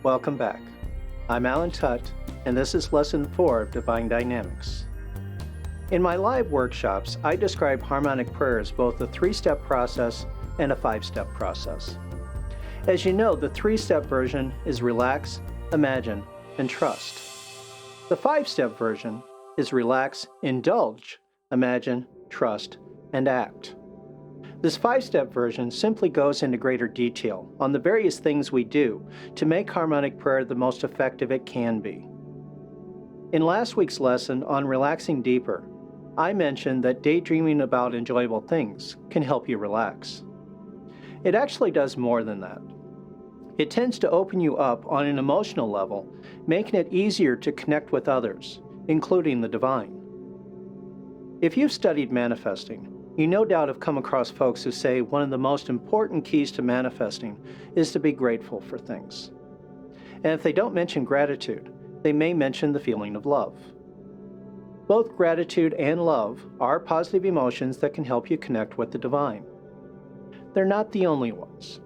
Welcome back. I'm Alan Tutt, and this is Lesson 4 of Divine Dynamics. In my live workshops, I describe harmonic prayer as both a 3-step process and a 5-step process. As you know, the 3-step version is relax, imagine, and trust. The 5-step version is relax, indulge, imagine, trust, and act. This 5-step version simply goes into greater detail on the various things we do to make harmonic prayer the most effective it can be. In last week's lesson on relaxing deeper, I mentioned that daydreaming about enjoyable things can help you relax. It actually does more than that. It tends to open you up on an emotional level, making it easier to connect with others, including the divine. If you've studied manifesting, you no doubt have come across folks who say one of the most important keys to manifesting is to be grateful for things. And if they don't mention gratitude, they may mention the feeling of love. Both gratitude and love are positive emotions that can help you connect with the divine. They're not the only ones.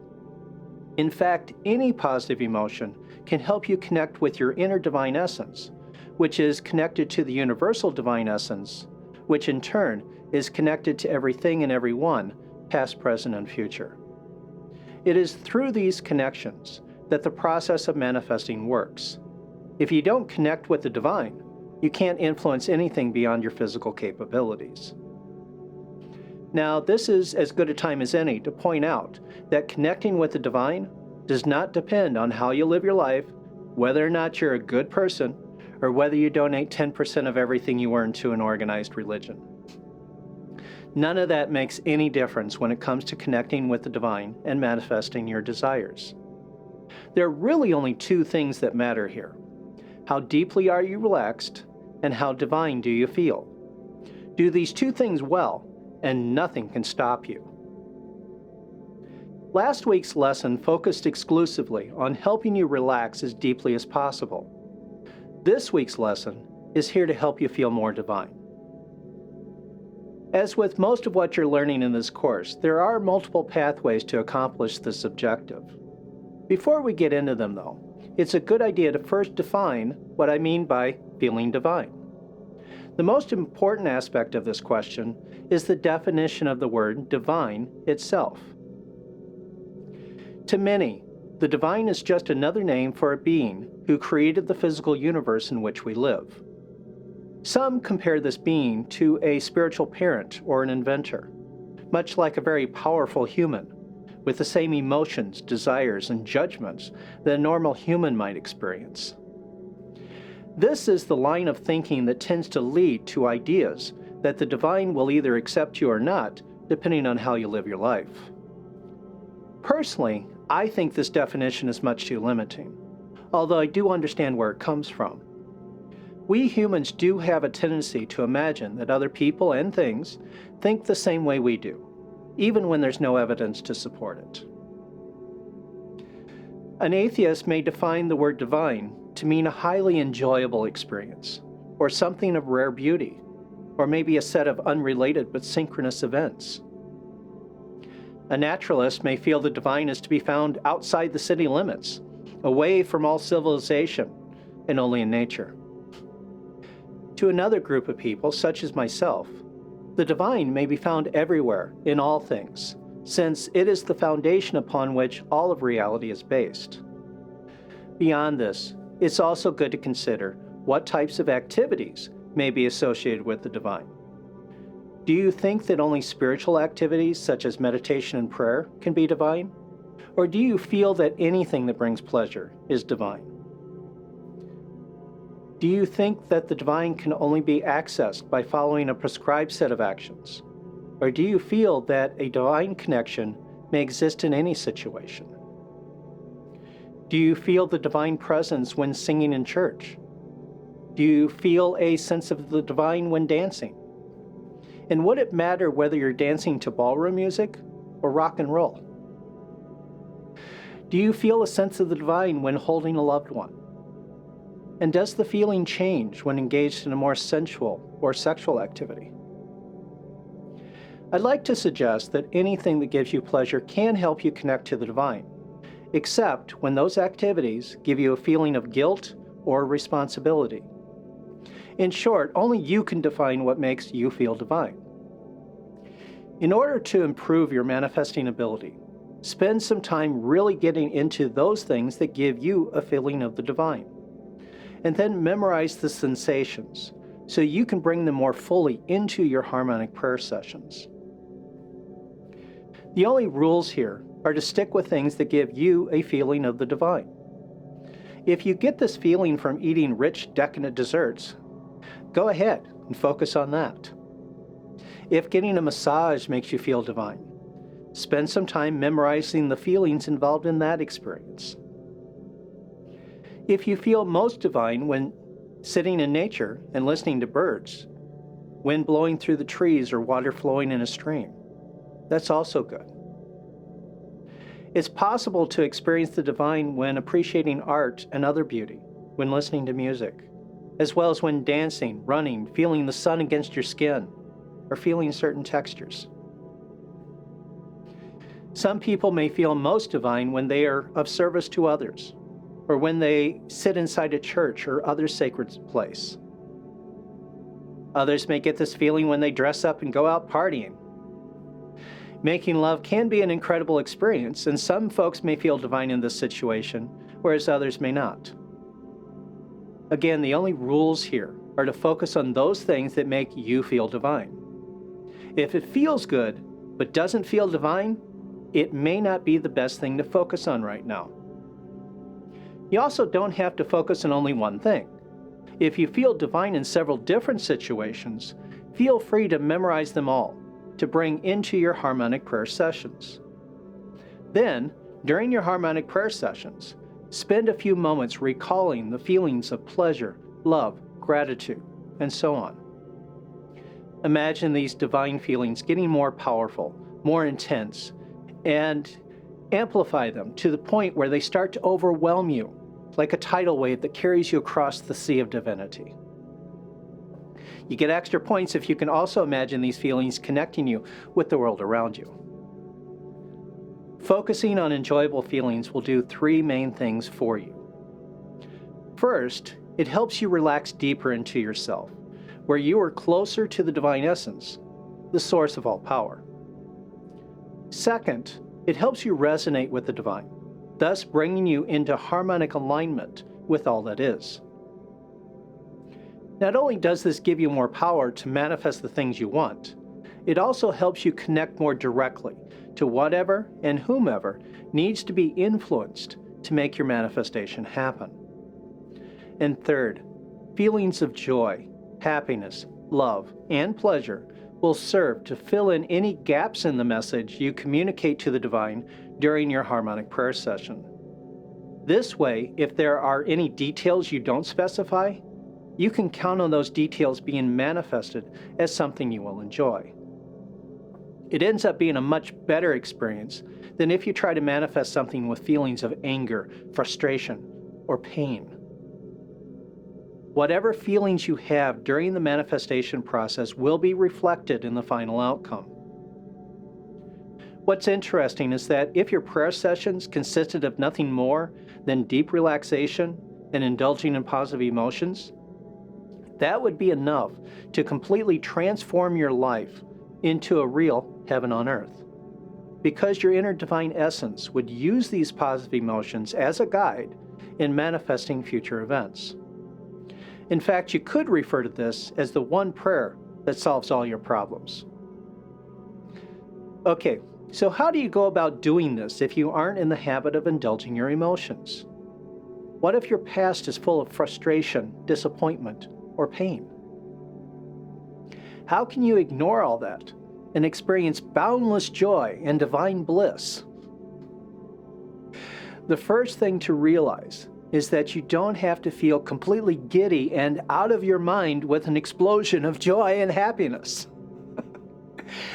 In fact, any positive emotion can help you connect with your inner divine essence, which is connected to the universal divine essence, which in turn is connected to everything and everyone, past, present, and future. It is through these connections that the process of manifesting works. If you don't connect with the divine, you can't influence anything beyond your physical capabilities. Now, this is as good a time as any to point out that connecting with the divine does not depend on how you live your life, whether or not you're a good person, or whether you donate 10% of everything you earn to an organized religion. None of that makes any difference when it comes to connecting with the divine and manifesting your desires. There are really only 2 things that matter here. How deeply are you relaxed, and how divine do you feel? Do these 2 things well, and nothing can stop you. Last week's lesson focused exclusively on helping you relax as deeply as possible. This week's lesson is here to help you feel more divine. As with most of what you're learning in this course, there are multiple pathways to accomplish this objective. Before we get into them, though, it's a good idea to first define what I mean by feeling divine. The most important aspect of this question is the definition of the word divine itself. To many, the divine is just another name for a being who created the physical universe in which we live. Some compare this being to a spiritual parent or an inventor, much like a very powerful human, with the same emotions, desires, and judgments that a normal human might experience. This is the line of thinking that tends to lead to ideas that the divine will either accept you or not, depending on how you live your life. Personally, I think this definition is much too limiting, although I do understand where it comes from. We humans do have a tendency to imagine that other people and things think the same way we do, even when there's no evidence to support it. An atheist may define the word divine to mean a highly enjoyable experience, or something of rare beauty, or maybe a set of unrelated but synchronous events. A naturalist may feel the divine is to be found outside the city limits, away from all civilization, and only in nature. To another group of people, such as myself, the divine may be found everywhere, in all things, since it is the foundation upon which all of reality is based. Beyond this, it's also good to consider what types of activities may be associated with the divine. Do you think that only spiritual activities such as meditation and prayer can be divine? Or do you feel that anything that brings pleasure is divine? Do you think that the divine can only be accessed by following a prescribed set of actions? Or do you feel that a divine connection may exist in any situation? Do you feel the divine presence when singing in church? Do you feel a sense of the divine when dancing? And would it matter whether you're dancing to ballroom music or rock and roll? Do you feel a sense of the divine when holding a loved one? And does the feeling change when engaged in a more sensual or sexual activity? I'd like to suggest that anything that gives you pleasure can help you connect to the divine, except when those activities give you a feeling of guilt or responsibility. In short, only you can define what makes you feel divine. In order to improve your manifesting ability, spend some time really getting into those things that give you a feeling of the divine. And then memorize the sensations so you can bring them more fully into your harmonic prayer sessions. The only rules here are to stick with things that give you a feeling of the divine. If you get this feeling from eating rich, decadent desserts, go ahead and focus on that. If getting a massage makes you feel divine, spend some time memorizing the feelings involved in that experience. If you feel most divine when sitting in nature and listening to birds, wind blowing through the trees or water flowing in a stream, that's also good. It's possible to experience the divine when appreciating art and other beauty, when listening to music, as well as when dancing, running, feeling the sun against your skin, or feeling certain textures. Some people may feel most divine when they are of service to others, or when they sit inside a church or other sacred place. Others may get this feeling when they dress up and go out partying. Making love can be an incredible experience, and some folks may feel divine in this situation, whereas others may not. Again, the only rules here are to focus on those things that make you feel divine. If it feels good, but doesn't feel divine, it may not be the best thing to focus on right now. You also don't have to focus on only one thing. If you feel divine in several different situations, feel free to memorize them all to bring into your harmonic prayer sessions. Then, during your harmonic prayer sessions, spend a few moments recalling the feelings of pleasure, love, gratitude, and so on. Imagine these divine feelings getting more powerful, more intense, and amplify them to the point where they start to overwhelm you, like a tidal wave that carries you across the sea of divinity. You get extra points if you can also imagine these feelings connecting you with the world around you. Focusing on enjoyable feelings will do three main things for you. First, it helps you relax deeper into yourself, where you are closer to the divine essence, the source of all power. Second, it helps you resonate with the divine, thus bringing you into harmonic alignment with all that is. Not only does this give you more power to manifest the things you want, it also helps you connect more directly to whatever and whomever needs to be influenced to make your manifestation happen. And third, feelings of joy, happiness, love, and pleasure will serve to fill in any gaps in the message you communicate to the divine during your harmonic prayer session. This way, if there are any details you don't specify, you can count on those details being manifested as something you will enjoy. It ends up being a much better experience than if you try to manifest something with feelings of anger, frustration, or pain. Whatever feelings you have during the manifestation process will be reflected in the final outcome. What's interesting is that if your prayer sessions consisted of nothing more than deep relaxation and indulging in positive emotions, that would be enough to completely transform your life into a real heaven on earth, because your inner divine essence would use these positive emotions as a guide in manifesting future events. In fact, you could refer to this as the one prayer that solves all your problems. Okay, so how do you go about doing this if you aren't in the habit of indulging your emotions? What if your past is full of frustration, disappointment, or pain? How can you ignore all that and experience boundless joy and divine bliss? The first thing to realize is that you don't have to feel completely giddy and out of your mind with an explosion of joy and happiness.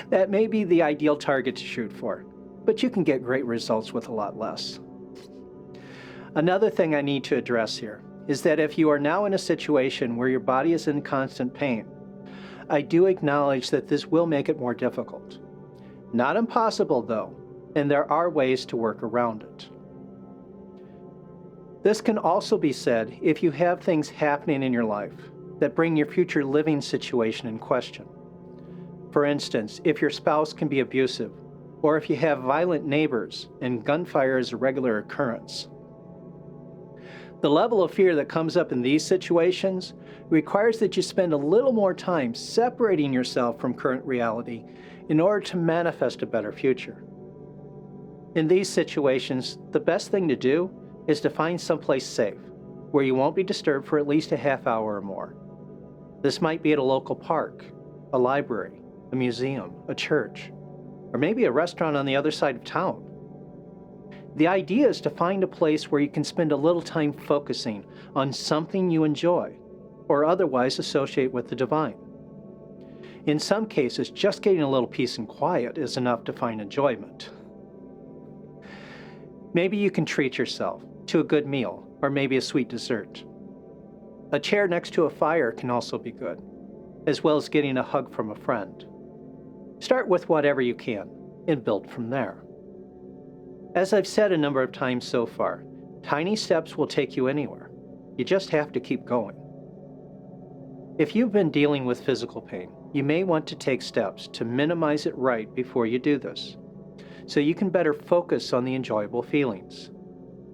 That may be the ideal target to shoot for, but you can get great results with a lot less. Another thing I need to address here is that if you are now in a situation where your body is in constant pain, I do acknowledge that this will make it more difficult. Not impossible, though, and there are ways to work around it. This can also be said if you have things happening in your life that bring your future living situation in question. For instance, if your spouse can be abusive, or if you have violent neighbors and gunfire is a regular occurrence. The level of fear that comes up in these situations requires that you spend a little more time separating yourself from current reality in order to manifest a better future. In these situations, the best thing to do is to find someplace safe, where you won't be disturbed for at least a half hour or more. This might be at a local park, a library, a museum, a church, or maybe a restaurant on the other side of town. The idea is to find a place where you can spend a little time focusing on something you enjoy or otherwise associate with the divine. In some cases, just getting a little peace and quiet is enough to find enjoyment. Maybe you can treat yourself to a good meal or maybe a sweet dessert. A chair next to a fire can also be good, as well as getting a hug from a friend. Start with whatever you can and build from there. As I've said a number of times so far, tiny steps will take you anywhere. You just have to keep going. If you've been dealing with physical pain, you may want to take steps to minimize it right before you do this, so you can better focus on the enjoyable feelings.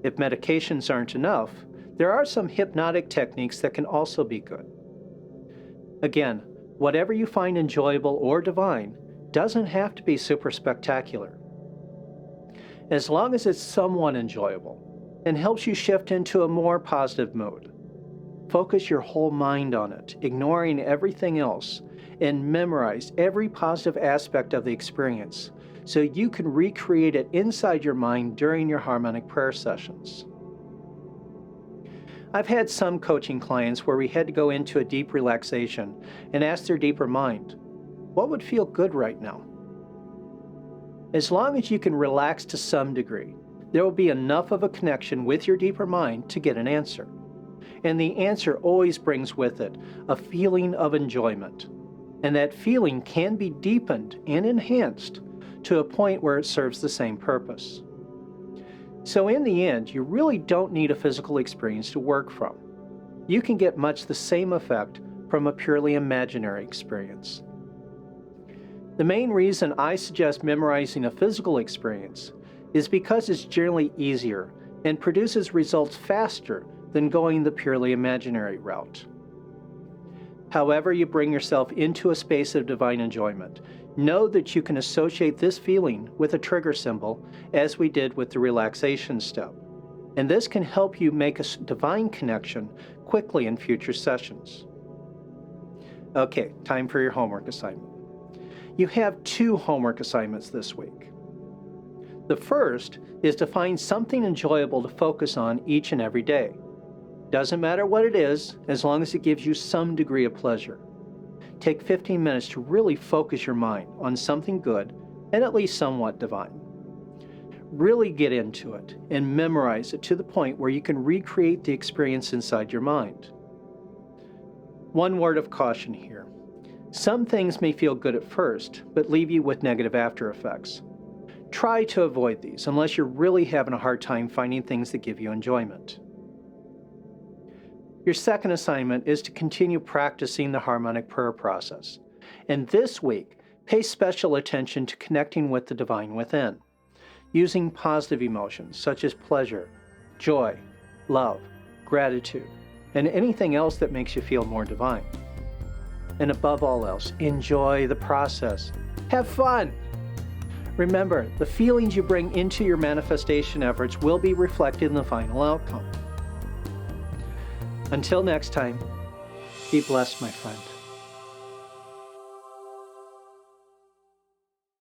If medications aren't enough, there are some hypnotic techniques that can also be good. Again, whatever you find enjoyable or divine doesn't have to be super spectacular. As long as it's somewhat enjoyable and helps you shift into a more positive mood. Focus your whole mind on it, ignoring everything else, and memorize every positive aspect of the experience so you can recreate it inside your mind during your harmonic prayer sessions. I've had some coaching clients where we had to go into a deep relaxation and ask their deeper mind, what would feel good right now? As long as you can relax to some degree, there will be enough of a connection with your deeper mind to get an answer. And the answer always brings with it a feeling of enjoyment. And that feeling can be deepened and enhanced to a point where it serves the same purpose. So in the end, you really don't need a physical experience to work from. You can get much the same effect from a purely imaginary experience. The main reason I suggest memorizing a physical experience is because it's generally easier and produces results faster than going the purely imaginary route. However you bring yourself into a space of divine enjoyment, know that you can associate this feeling with a trigger symbol, as we did with the relaxation step. And this can help you make a divine connection quickly in future sessions. Okay, time for your homework assignment. You have 2 homework assignments this week. The first is to find something enjoyable to focus on each and every day. Doesn't matter what it is, as long as it gives you some degree of pleasure. Take 15 minutes to really focus your mind on something good and at least somewhat divine. Really get into it and memorize it to the point where you can recreate the experience inside your mind. One word of caution here. Some things may feel good at first, but leave you with negative after effects. Try to avoid these unless you're really having a hard time finding things that give you enjoyment. Your second assignment is to continue practicing the harmonic prayer process. And this week, pay special attention to connecting with the divine within, using positive emotions such as pleasure, joy, love, gratitude, and anything else that makes you feel more divine. And above all else, enjoy the process. Have fun! Remember, the feelings you bring into your manifestation efforts will be reflected in the final outcome. Until next time, be blessed, my friend.